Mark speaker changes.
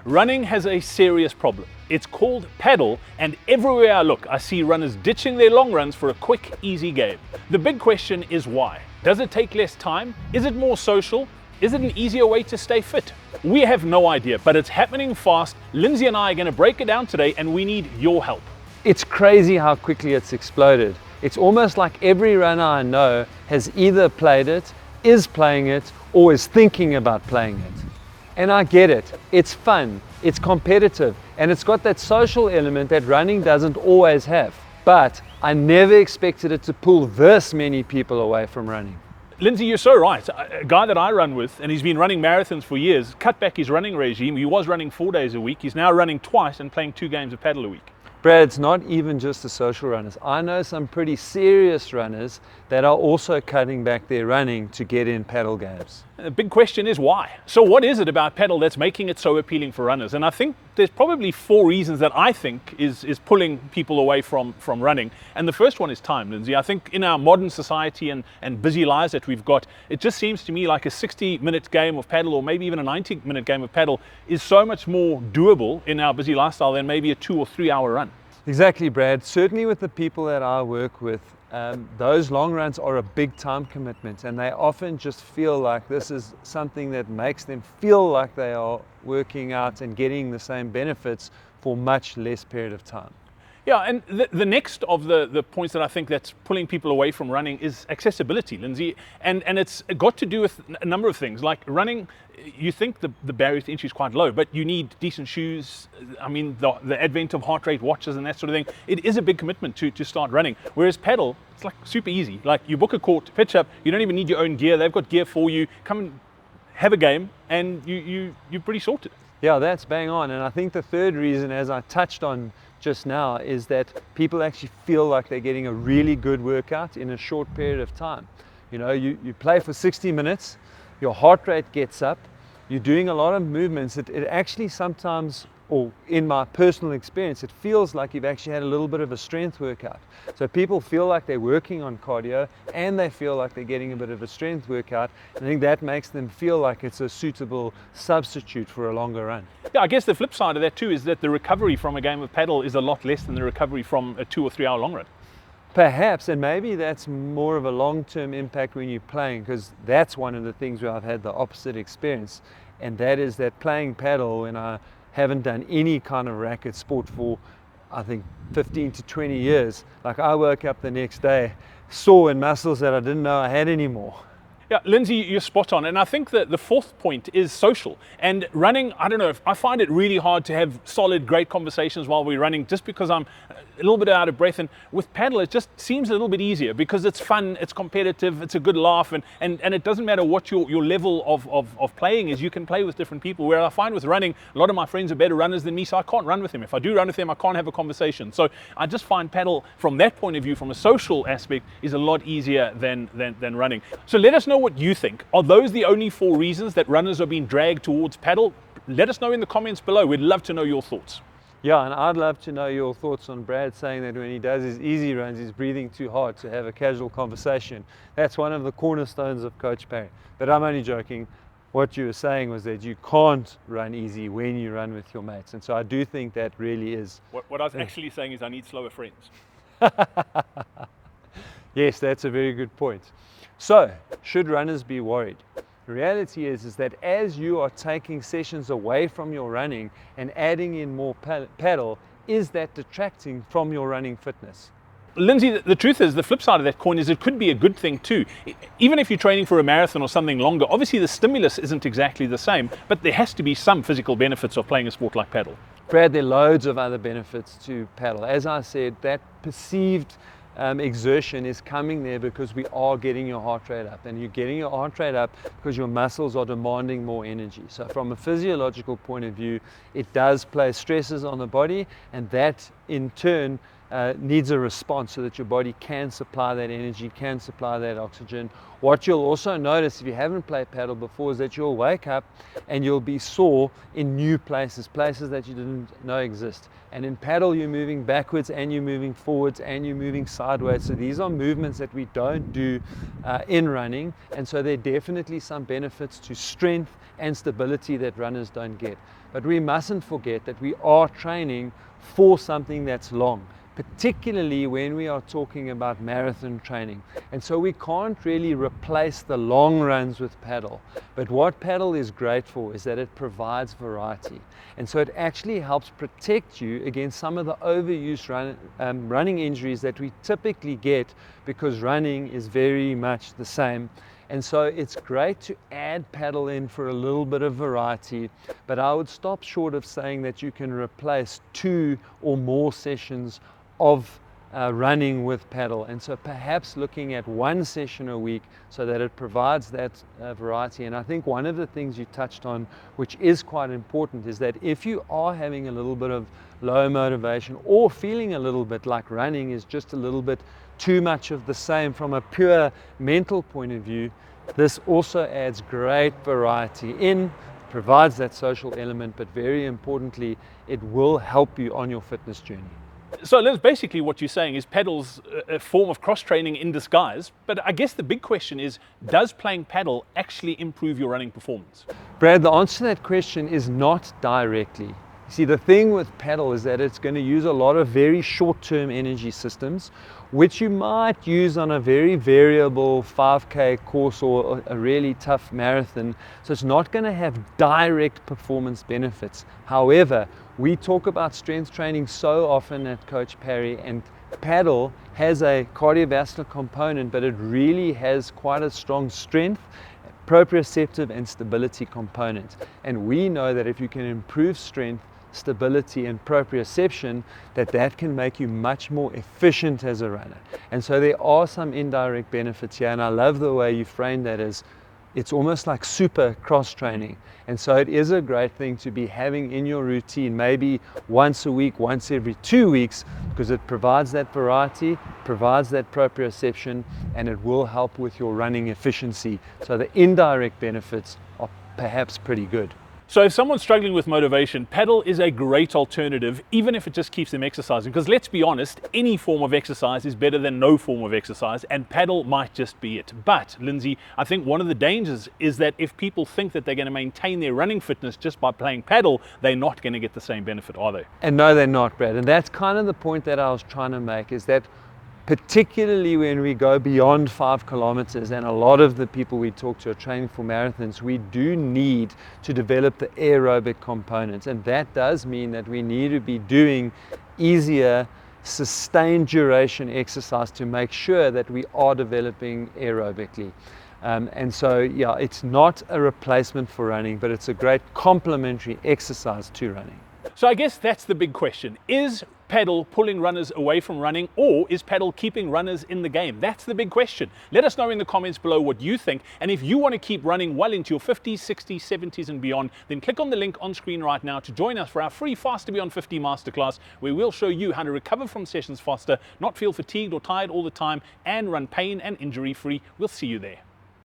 Speaker 1: running has a serious problem. It's called Padel, and everywhere I look, I see runners ditching their long runs for a quick, easy game. The big question is why? Does it take less time? Is it more social? Is it an easier way to stay fit? We have no idea, but it's happening fast. Lindsay and I are going to break it down today, and we need your help.
Speaker 2: It's crazy how quickly it's exploded. It's almost like every runner I know has either played it, is playing it, or is thinking about playing it. And I get it. It's fun, it's competitive, and it's got that social element that running doesn't always have. But I never expected it to pull this many people away from running.
Speaker 1: Lindsay, you're so right. A guy that I run with, and he's been running marathons for years, cut back his running regime. He was running 4 days a week. He's now running twice and playing 2 games of paddle a week.
Speaker 2: Brad, it's not even just the social runners. I know some pretty serious runners that are also cutting back their running to get in paddle games.
Speaker 1: The big question is why? So what is it about paddle that's making it so appealing for runners? And I think there's probably 4 reasons that I think is pulling people away from running. And the first one is time, Lindsay. I think in our modern society and busy lives that we've got, it just seems to me like a 60-minute game of paddle, or maybe even a 90-minute game of paddle, is so much more doable in our busy lifestyle than maybe a 2 or 3 hour run.
Speaker 2: Exactly, Brad. Certainly with the people that I work with, those long runs are a big time commitment, and they often just feel like this is something that makes them feel like they are working out and getting the same benefits for much less period of time.
Speaker 1: Yeah, and the next of the points that I think that's pulling people away from running is accessibility, Lindsay. And it's got to do with a number of things. Like running, you think the barrier to entry is quite low, but you need decent shoes. I mean, the advent of heart rate watches and that sort of thing, it is a big commitment to start running. Whereas paddle, it's like super easy. Like you book a court, pitch up, you don't even need your own gear. They've got gear for you. Come and have a game, and you're pretty sorted.
Speaker 2: Yeah, that's bang on. And I think the third reason, as I touched on just now, is that people actually feel like they're getting a really good workout in a short period of time. You know, you play for 60 minutes, your heart rate gets up, you're doing a lot of movements. It actually sometimes, or in my personal experience, it feels like you've actually had a little bit of a strength workout. So people feel like they're working on cardio, and they feel like they're getting a bit of a strength workout. And I think that makes them feel like it's a suitable substitute for a longer run.
Speaker 1: Yeah, I guess the flip side of that too is that the recovery from a game of paddle is a lot less than the recovery from a 2 or 3 hour long run.
Speaker 2: Perhaps, and maybe that's more of a long-term impact when you're playing, because that's one of the things where I've had the opposite experience, and that is that playing paddle, when I haven't done any kind of racket sport for, I think, 15 to 20 years, like I woke up the next day sore in muscles that I didn't know I had anymore.
Speaker 1: Yeah, Lindsay, you're spot on. And I think that the fourth point is social. And running, I don't know, I find it really hard to have solid, great conversations while we're running, just because I'm a little bit out of breath. And with paddle, it just seems a little bit easier because it's fun, it's competitive, it's a good laugh, and it doesn't matter what your level of playing is. You can play with different people. Where I find with running, a lot of my friends are better runners than me, so I can't run with them. If I do run with them, I can't have a conversation. So I just find paddle, from that point of view, from a social aspect, is a lot easier than running. So let us know what you think. Are those the only 4 reasons that runners are being dragged towards paddle? Let us know in the comments below. We'd love to know your thoughts.
Speaker 2: Yeah, and I'd love to know your thoughts on Brad saying that when he does his easy runs, he's breathing too hard to have a casual conversation. That's one of the cornerstones of Coach Parry. But I'm only joking. What you were saying was that you can't run easy when you run with your mates. And so I do think that really is...
Speaker 1: What I was actually saying is I need slower friends.
Speaker 2: Yes, that's a very good point. So, should runners be worried? The reality is that as you are taking sessions away from your running and adding in more paddle, is that detracting from your running fitness?
Speaker 1: Lindsay, the truth is, the flip side of that coin is it could be a good thing too. Even if you're training for a marathon or something longer, obviously the stimulus isn't exactly the same, but there has to be some physical benefits of playing a sport like paddle.
Speaker 2: Brad, there are loads of other benefits to paddle. As I said, that perceived exertion is coming there because we are getting your heart rate up, and you're getting your heart rate up because your muscles are demanding more energy. So from a physiological point of view, it does place stresses on the body, and that in turn needs a response so that your body can supply that energy, can supply that oxygen. What you'll also notice if you haven't played paddle before is that you'll wake up and you'll be sore in new places, places that you didn't know exist. And in paddle, you're moving backwards and you're moving forwards and you're moving sideways. So these are movements that we don't do in running. And so there are definitely some benefits to strength and stability that runners don't get. But we mustn't forget that we are training for something that's long, particularly when we are talking about marathon training. And so we can't really replace the long runs with paddle. But what paddle is great for is that it provides variety. And so it actually helps protect you against some of the overuse running injuries that we typically get, because running is very much the same. And so it's great to add paddle in for a little bit of variety, but I would stop short of saying that you can replace 2 or more sessions of running with paddle. And so perhaps looking at 1 session a week so that it provides that variety. And I think one of the things you touched on, which is quite important, is that if you are having a little bit of low motivation or feeling a little bit like running is just a little bit too much of the same from a pure mental point of view, this also adds great variety in, provides that social element, but very importantly, it will help you on your fitness journey.
Speaker 1: So Liz, basically what you're saying is paddle's a form of cross-training in disguise, but I guess the big question is, does playing paddle actually improve your running performance?
Speaker 2: Brad, the answer to that question is not directly. See, the thing with paddle is that it's going to use a lot of very short-term energy systems, which you might use on a very variable 5K course or a really tough marathon. So it's not going to have direct performance benefits. However, we talk about strength training so often at Coach Parry, and paddle has a cardiovascular component, but it really has quite a strong strength, proprioceptive and stability component. And we know that if you can improve strength, stability and proprioception, that can make you much more efficient as a runner. And so there are some indirect benefits here, and I love the way you frame that as it's almost like super cross training. And so it is a great thing to be having in your routine, maybe once a week, once every 2 weeks, because it provides that variety, provides that proprioception, and it will help with your running efficiency. So the indirect benefits are perhaps pretty good.
Speaker 1: So if someone's struggling with motivation, paddle is a great alternative, even if it just keeps them exercising. Because let's be honest, any form of exercise is better than no form of exercise, and paddle might just be it. But, Lindsay, I think one of the dangers is that if people think that they're going to maintain their running fitness just by playing paddle, they're not going to get the same benefit, are they?
Speaker 2: And no, they're not, Brad. And that's kind of the point that I was trying to make, is that particularly when we go beyond 5 kilometers, and a lot of the people we talk to are training for marathons, we do need to develop the aerobic components. And that does mean that we need to be doing easier, sustained duration exercise to make sure that we are developing aerobically. And so, yeah, it's not a replacement for running, but it's a great complementary exercise to running.
Speaker 1: So I guess that's the big question. Is paddle pulling runners away from running, or is paddle keeping runners in the game? That's the big question. Let us know in the comments below what you think. And if you want to keep running well into your 50s, 60s, 70s and beyond, then click on the link on screen right now to join us for our free Faster Beyond 50 Masterclass, where we'll show you how to recover from sessions faster, not feel fatigued or tired all the time, and run pain and injury free. We'll see you there.